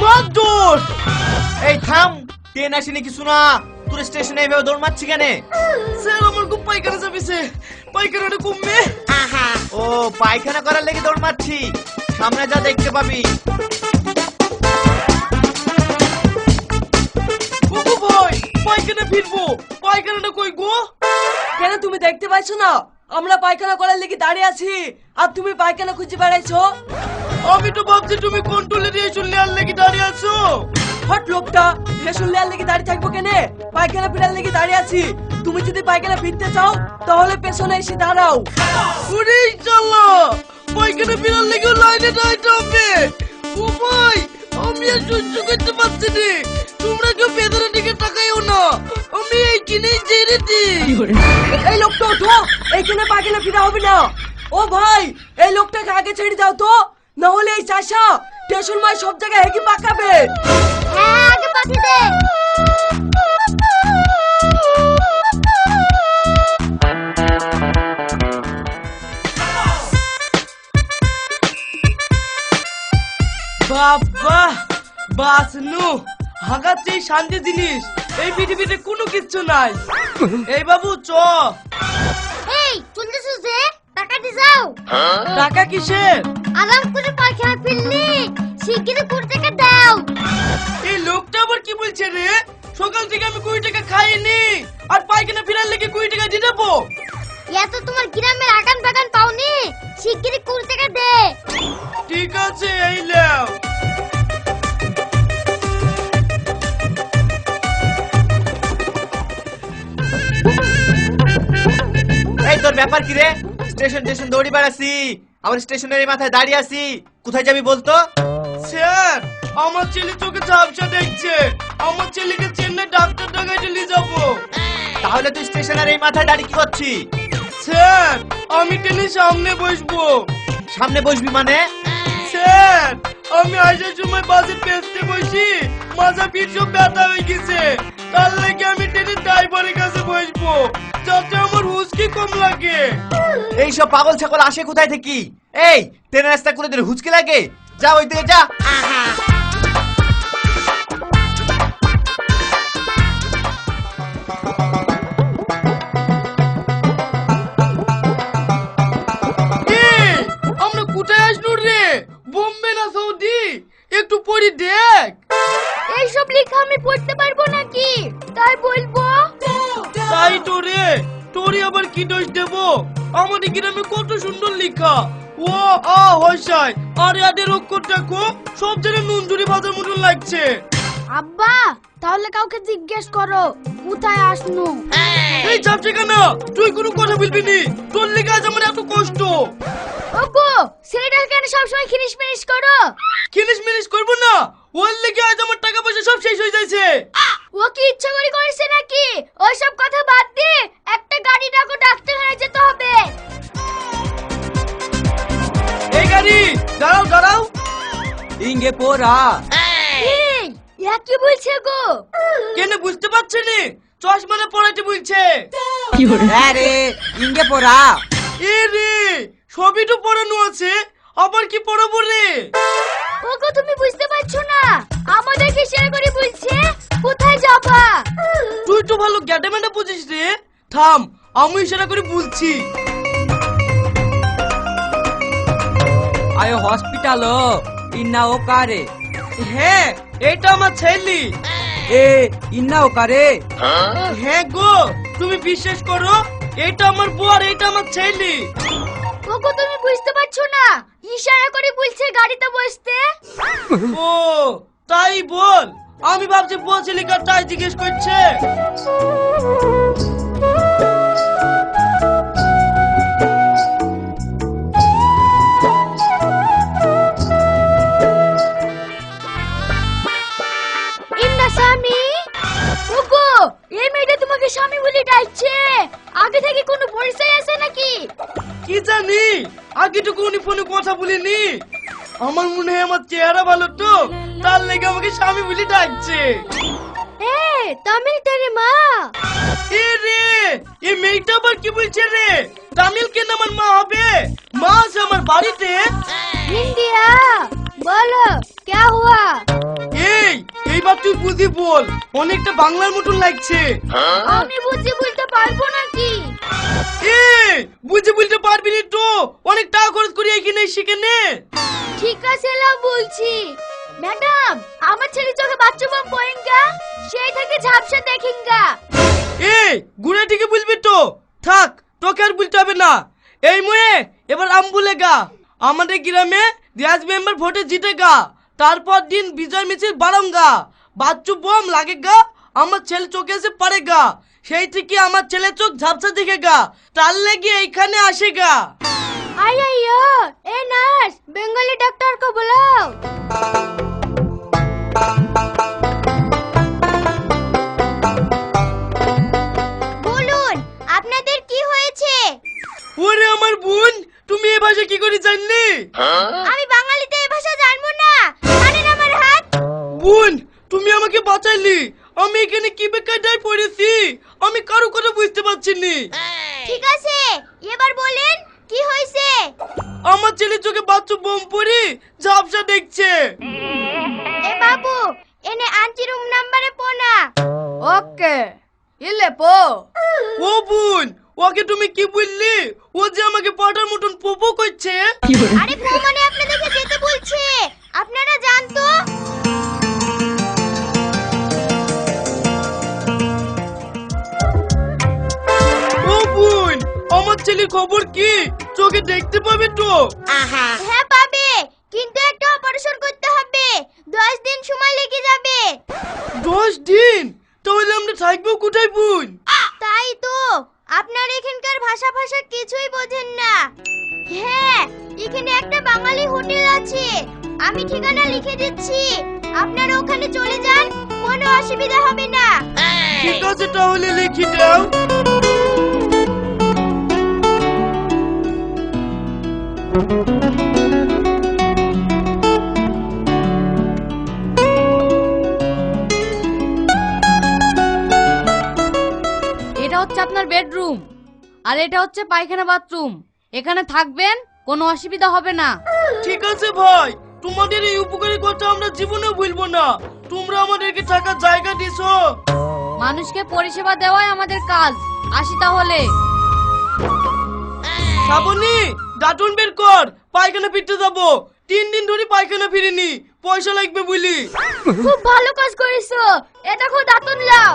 মার দৌড়। এই থাম, ট্রেন আসেনি কিছু না, তোর স্টেশনে এইভাবে দৌড় মারছি কেন? স্যার আমার খুব পায়খানা চাপিছে, পায়খানাটা কমবে। ও পায়খানা করার লেগে দৌড় মারছি, সামনে যা দেখতে পাবি। ওগো ভাই, পায়খানা ফিরবো, পায়খানাটা কই গো? কেন তুমি দেখতে পাচ্ছ না আমরা পায়খানা করার লেগে দাঁড়িয়ে আছি আর তুমি পায়খানা খুঁজে বেড়াইছো? আমি তো ভাবছি তুমি কন্ট্রোলে রেশন নেওয়ার লেগে দাঁড়িয়ে আছো। হট লোকটা, রেশন লেয়ার লেগে দাঁড়িয়ে থাকবো কেনে? পায়খানা ফিরার লেগে দাঁড়িয়ে আছি। তুমি যদি পায়খানা ফিরতে চাও তাহলে পেছনে এসে দাঁড়াও। ওরে শালা, পায়খানা ফেরার লেগে লাইনে দাঁড়াতে হবে। ও ভাই, আমি আর সহ্য করতে পারছি না, তোমরা কেউ পেছনের দিকে তাকাইও না, আমি এইখানেই ছেড়ে দিই। এই লোকটা ওঠো, এইখানে পায়খানা ফিরা হবে না। ও ভাই, এই লোকটাকে আগে ছেড়ে দাও তো, না হলে এই চাষা স্টেশন মাই সব জায়গায় হেঁকে পাকাবে। হ্যাঁ, আগে পাঠিয়ে দে। বাবা, বাসনু হাগাচ্ছে শান্তি জিনিস, এই পৃথিবীতে কোনো কিচ্ছু নাই। এই বাবু চ। এই চলতেছিস যে, টাকা দিয়ে যাও। টাকা কিসের? আরাম করে পায়খানা ফেললি, শিগগিরই 20 টাকা দাও। এই লোকটা আবার কি বলছে রে? সকাল থেকে আমি 20 টাকা খাইনি, আর পায়খানা ফেরার লেগে 20 টাকা দিয়ে দেবো? এত তোমার গ্রামের আগান বাগান পাওনি, শিগগিরই 20 টাকা দে। ঠিক আছে, এই নাও। এই তোর ব্যাপার কি রে? স্টেশন স্টেশন দৌড়ি বেড়াচ্ছি, আমার স্টেশনের এই মাথায় দাঁড়িয়ে আছি, কোথায় যাবি বলতো? স্যার, আমার ছেলে চোখে ঝাপসা দেখছে, আমার ছেলেকে চেন্নাই ডাক্তার দেখাইতে নিয়ে যাবো। তাহলে তুই স্টেশনের এই মাথায় দাঁড়িয়ে কি করছিস? স্যার, আমি ট্রেনের সামনে বসবো। সামনে বসবি মানে? স্যার, আমি আসার সময় বাসের পেছনে বসি, মাজা পিঠ সব ব্যথা হয়ে গেছে, তার লাগে আমি ট্রেনের ড্রাইভারের কাছে বসবো, যাতে আমার হুঁচকি কম লাগে। এইসব পাগল ছাগল আসে কোথায় থেকে? এই ট্রেনের রাস্তা করে দিলে হুচকি লাগে, যা ওই দিকে যা। এই, আমরা কোথায় আসলু রে? বোম্বে না সৌদি? একটু পড়ি দেখ। এইসব লেখা আমি পড়তে পারবো নাকি, তাই বলবো। তাই তো রে, তোরে আবার কি দোষ দেব? আমাদের গ্রামে কত সুন্দর লেখা, ও আ হইসাই আরে আদের অক্ষর দেখো, সব যেন নুনঝুরি ভাজার মতন লাগছে। আব্বা, তাহলে কাউকে জিজ্ঞেস করো কোথায় আসনু। এই চাপছে কেন? তুই কোনো কথা বলবি নি, তোর লেগে আজ আমার এত কষ্ট। ওগো, ছেলেটা কেন সবসময় খিনিস মিনিস করো? কিনিস মিনিস করবো না, ওর লেগে আজ আমার টাকা পয়সা সব শেষ হয়ে যাচ্ছে। ও কি ইচ্ছা করে করেছে নাকি? ওইসব কথা বাদ দে, একটা গাড়ি ডাকো, ডাক্তারখানায় যেতে হবে। এই গাড়ি দাঁড়াও দাঁড়াও। ইঙ্গে পোরা। এই, ইয়া কি বলছে গো? কেন বুঝতে পারছি নি? চশমাটা পড়াইতে বলছে। আরে ইঙ্গে পোরা। এ রে, সবই তো পড়ানো আছে, আবার কি পড়াবো রে? ওগো, তুমি বুঝতে পারছো না, আমাদেরকে ইশারা করে বলছে কোথায় যাবা। তুই তো ভালো গ্যাটে ম্যাটে বুঝিস রে। থাম, আমি ইশারা করে বলছি। আয়ো হসপিটাল ইন্না ও কারে। হ্যাঁ, এটা আমার ছেলে। এ ইন্না ও কারে। হ্যাঁ গো, তুমি বিশ্বাস করো, এটা আমার বউ আর এটা আমার ছেলে। ওগো, তুমি বুঝতে পারছো না, ইশারা করে বলছে গাড়িতে বসতে। ও তাই বল, আমি ভাবছি বউ ছেলেকার তাই জিজ্ঞেস করছে। ইন্না স্বামী। ওগো, এই মেয়েটা তোমাকে স্বামী বলে ডাকছে, আগে থেকে কোনো পরিচয় আছে নাকি? কি জানি, আগে তো কোন ফোনে কথা বলিনি, আমার মনে হয় আমার চেহারা ভালো তো, তার লেগে আমাকে স্বামী বলে ডাকছে। এ তামিল তেরে মা। এ রে, এই মেয়েটা আবার কি বলছে রে? তামিল কেন আমার মা হবে? মা আছে আমার বাড়িতে। ইন্ডিয়া, বলো क्या हुआ? এইবার তুই বুঝি বল, অনেকটা বাংলার মতন লাগছে। আমি বুঝি বলতে পারবো নাকি? বুঝি বলতে পারবি না তো, অনেক টাকা খরচ করি এখানে শিখে নে। ঠিক আছে লাও বলছি। ম্যাডাম, আমার ছেলে চোখে বাচ্চা বম পড়েঙ্গা, সেই থেকে ঝাপসা দেখেঙ্গা। গুড়া থেকে বলবি তো, থাক তোকে আর বলতে হবে না। এই ময়ে এবার আম বলেগা, আমাদের গ্রামে রিয়াজ মেম্বার ভোটে জিতেগা, তারপর দিন বিজয় মিছিল বাড়াঙ্গা, বাচ্চু বম লাগেগা, আমার ছেলে চোখে এসে পড়েগা, সেই থেকে আমার ছেলে চোখ ঝাপসা দিখেগা, তার লেগে এইখানে আসেগা। আইয়া এ নার্স, বেঙ্গলি ডাক্তার को बुलाओ। বলুন আপনাদের কি হয়েছে? ওরে আমার বোন, তুমি এই ভাষা কি করে জানলে? আমি বাঙালিতে এই ভাষা জানবো না, জানেন আমার হাত। বোন, তুমি আমাকে বাঁচাইলি, আমি এখানে কি বেকায়দায় পড়েছি, আমি কারো কথা বুঝতে পারছি না। ঠিক আছে, এবার বলেন কি হয়েছে? আমার ছেলে চোখে বাচ্চা বোম পড়ে ঝাপসা দেখছে। এ বাবু, এনে আন্টি রুম নম্বরে পোনা। ওকে ইলে পো। ও বোন, ওকে তুমি কি বললি? ও যে আমাকে পাটার মতন পোপো করছে। আরে প্রমাণে আপনাদেরকে যেতে বলছে, আপনারা জানতো। ও বোন, আমার ছেলের খবর কি? চোখে দেখতে পাবে তো? হ্যাঁ পাবে, কিন্তু একটা অপারেশন করতে হবে, 10 দিন সময় লেগে যাবে। 10 দিন? তাহলে আমরা থাকবো কোথায় বোন? তাই তো, আপনার এখানকার ভাষা কিছুই বোঝেন না। হ্যাঁ, এখানে একটা বাঙালি হোটেল আছে, আমি ঠিকানা লিখে দিচ্ছি, আপনারা ওখানে চলে যান, কোনো অসুবিধা হবে না। ঠিক আছে, তাহলে লিখে দাও। এটা হচ্ছে আপনার বেডরুম, আর এটা হচ্ছে পায়খানা বাথরুম। এখানে থাকবেন, কোনো অসুবিধা হবে না। ঠিক আছে ভাই, তোমাদের এই উপকারী কথা আমরা জীবনেও ভুলবো না। তোমরা আমাদেরকে থাকার জায়গা দিছো। মানুষকে পরিষেবা দেওয়াই আমাদের কাজ। আসি তাহলে। শ্রাবণী, দাঁতন বের কর, পায়খানা ফিরতে যাবো। 3 দিন ধরে পায়খানা ফিরিনি, পয়সা লাগবে বলি। খুব ভালো কাজ করেছো, এটা খুব দাঁতন লাও।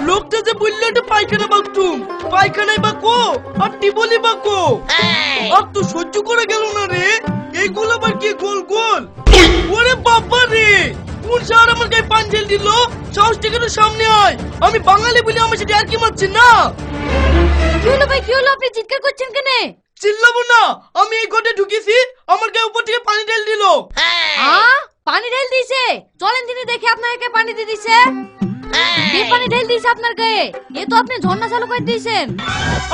লোকটা যে বললো এটা পায়খানা বাথরুম, পায়খানায় বা কো আর টিবলি বা কো, আর তো সহ্য করে গেল না রে। এইগুলো আবার কি গোল গোল? ওরে বাবা রে, কোন শহর আমার গায়ে পাঞ্জেল দিল? সাহস থেকে তো সামনে আয়, আমি বাঙালি বলে আমার সাথে আর কি মারছেন না। কি হলো ভাই, কি হলো? আপনি চিৎকার করছেন কেন? চিল্লাবো না, আমি এই ঘরে ঢুকেছি, আমার গায়ে উপর থেকে পানি ঢেল দিল। পানি ঢেল দিয়েছে? চলেন দিনে দেখে আপনাকে পানি দিয়ে দিছে। কে পানি ঢেল দিয়েছে আপনার গায়ে? এ তো আপনি ঝর্ণা চালু করে দিয়েছেন।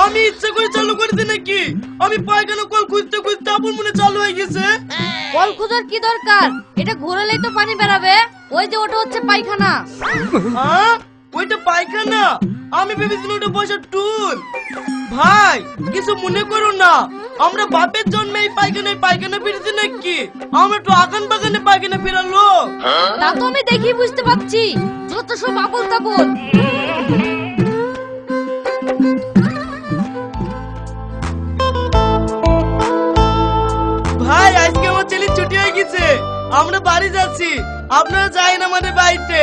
আমি ইচ্ছা করে চালু করেছি নাকি? আমি পায়খানা কল খুঁজতে খুঁজতে আপন মনে চালু হয়ে গেছে। কল খোঁজার কি দরকার? এটা ঘোরালেই তো পানি বেরাবে। ওই যে ওটা হচ্ছে পায়খানা। ওইটা পায়খানা? আমি ভেবেছিলাম ওটা বসার টুল। ভাই, কিছু মনে করো না, আমরা বাপের জন্মে এই পায়খানা ফিরেছি নাকি? আমরা তো আগান বাগানে পায়খানা ফেরালো। তা তো আমি দেখি বুঝতে পারছি, যত সব আবল তাবল। ভাই, আজকে আমার ছেলে ছুটি হয়ে গেছে, আমরা বাড়ি যাচ্ছি। আপনারা যাই না আমাদের বাড়িতে,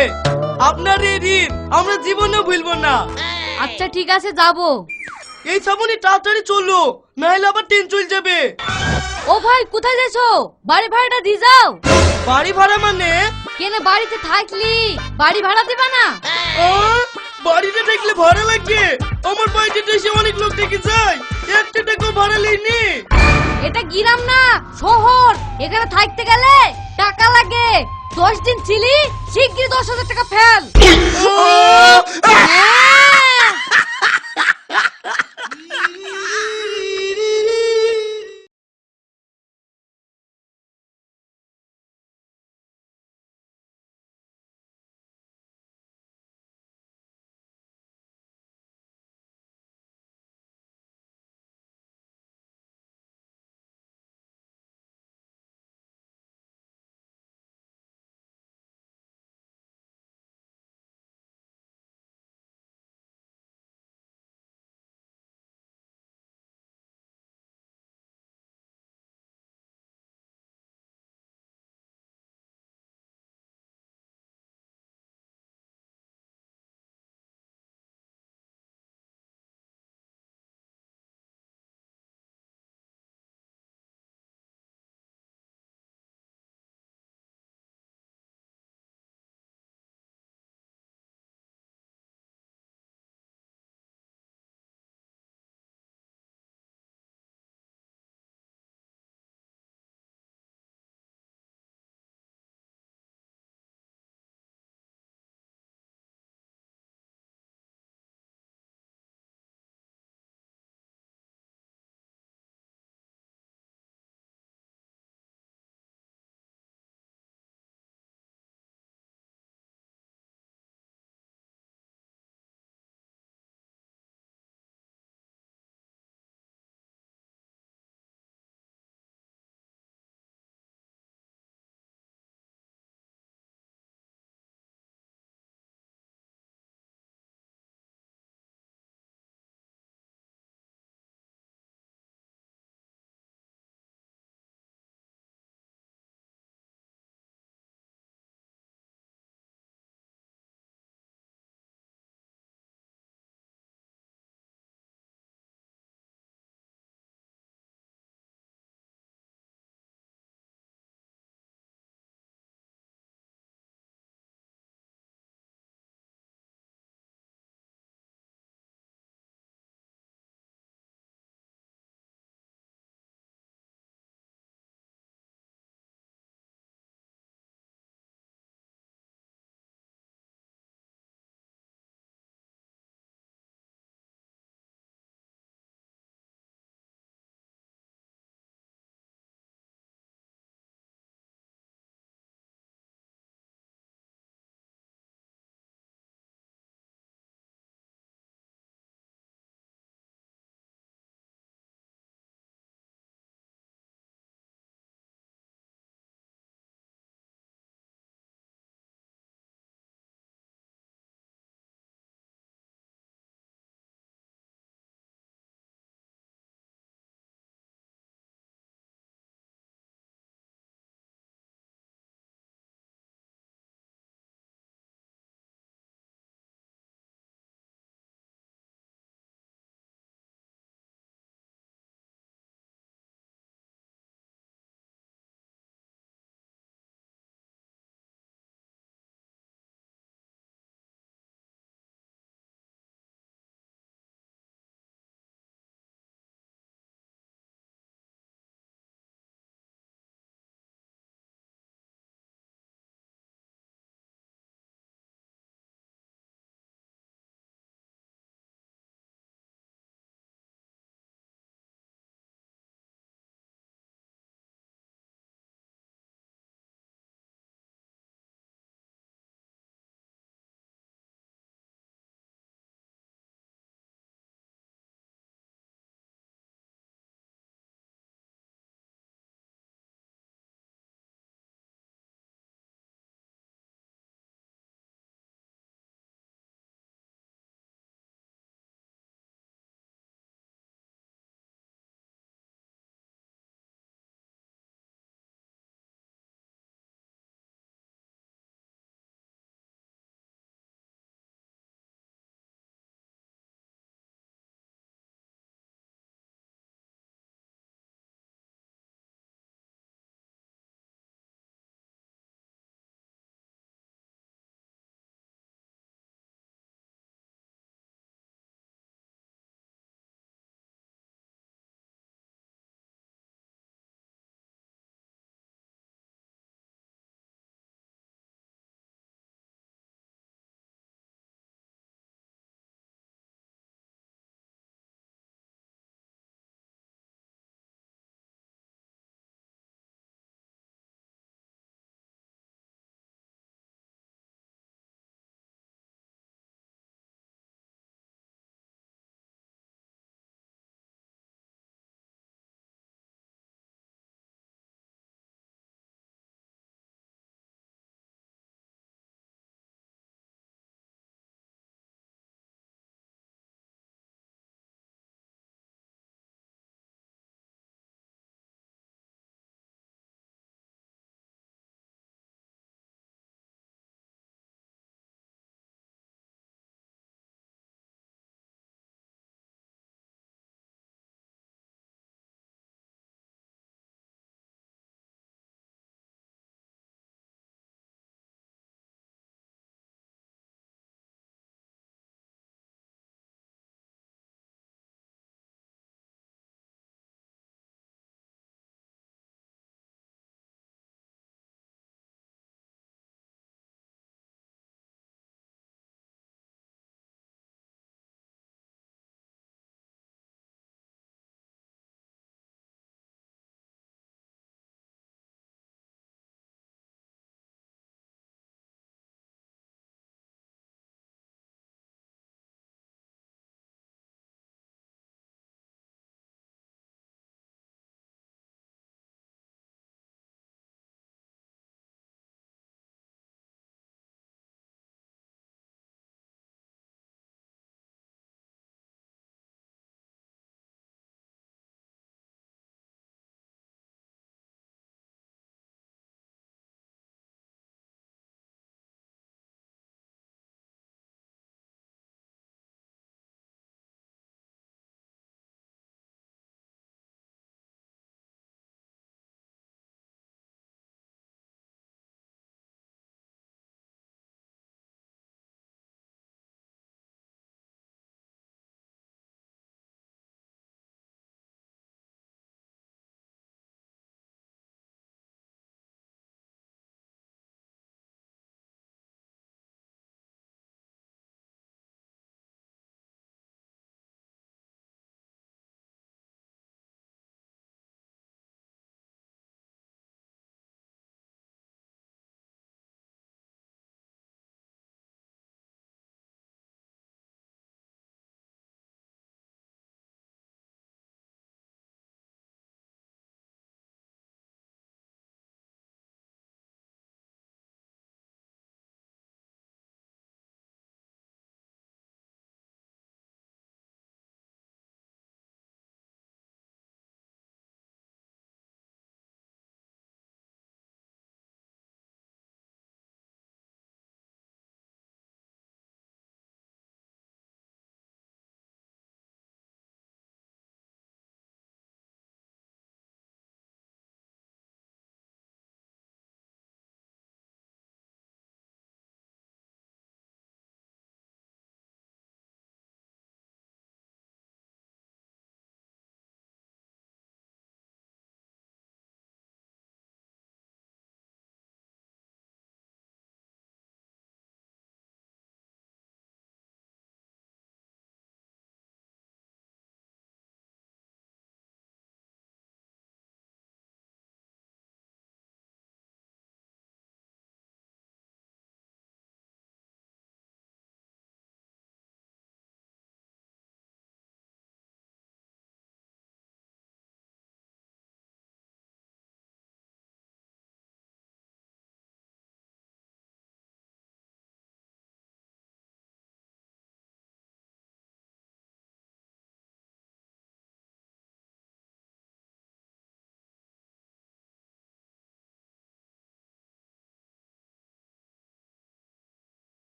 আপনার এই ঋণ আমরা জীবনে ভুলবো না। আচ্ছা ঠিক আছে, যাবো। এই সামনে তাড়াতাড়ি চলো, নাহলে আবার ট্রেন চলে যাবে। ও ভাই, কোথায় যাচ্ছো? বাড়ি ভাড়াটা দিয়ে যাও। বাড়ি ভাড়া মানে? কেন, বাড়িতে থাকলি বাড়ি ভাড়া দিবা না? বাড়িতে দেখলে ভাড়া লাগে? আমার বাড়িতে এসে অনেক লোক দেখে যায়, 1 টাকাও ভাড়া লেনি। এটা গ্রাম না, শহর। এখানে থাকতে গেলে টাকা লাগে। 10 দিন ছিলি, শিগগির 10,000 টাকা ফেল।